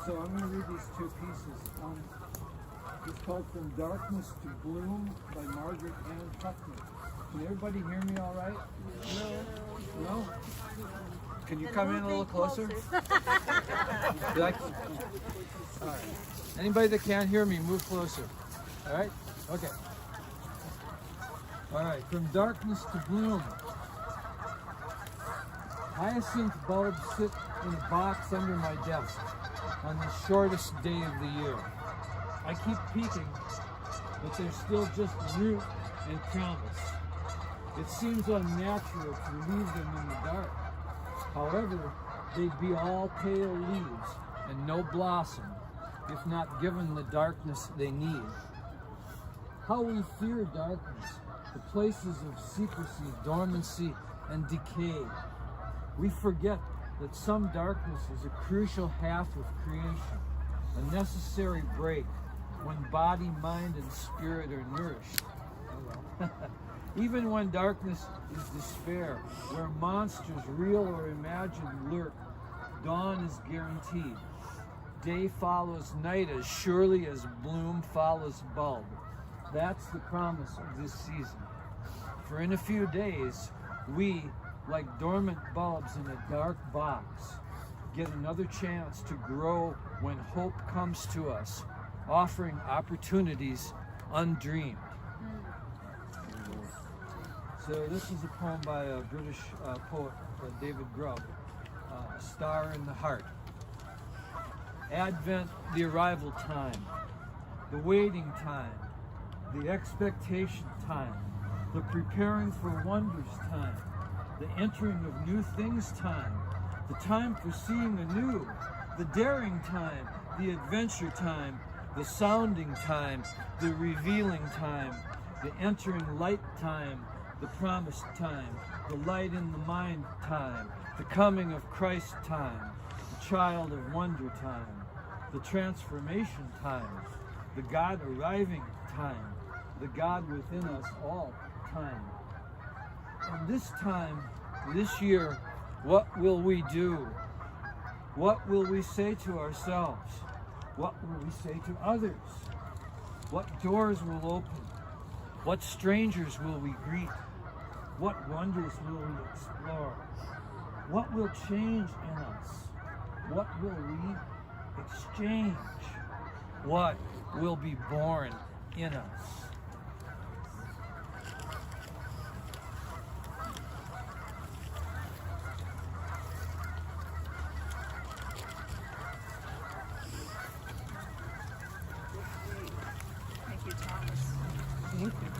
So I'm going to read these two pieces. It's called From Darkness to Bloom by Margaret Ann Tuckman. Can everybody hear me all right? No? Can you come in a little closer? All right. Anybody that can't hear me, move closer. All right? Okay. All right. From Darkness to Bloom. Hyacinth bulbs sit in a box under my desk on the shortest day of the year. I keep peeking, but they're still just root and promise. It seems unnatural to leave them in the dark. However, they'd be all pale leaves and no blossom if not given the darkness they need. How we fear darkness, the places of secrecy, dormancy, and decay. We forget that some darkness is a crucial half of creation, a necessary break when body, mind, and spirit are nourished. Even when darkness is despair, where monsters, real or imagined, lurk, dawn is guaranteed. Day follows night as surely as bloom follows bulb. That's the promise of this season. For in a few days, we, like dormant bulbs in a dark box, get another chance to grow when hope comes to us, offering opportunities undreamed. So this is a poem by a British poet, David Grubb, A Star in the Heart. Advent, the arrival time, the waiting time, the expectation time, the preparing for wonders time, the entering of new things time, the time for seeing anew, the daring time, the adventure time, the sounding time, the revealing time, the entering light time, the promised time, the light in the mind time, the coming of Christ time, the child of wonder time, the transformation time, the God arriving time, the God within us all time. And this time, this year, what will we do? What will we say to ourselves? What will we say to others? What doors will open? What strangers will we greet? What wonders will we explore? What will change in us? What will we exchange? What will be born in us? Thank you, Thomas. Thank you.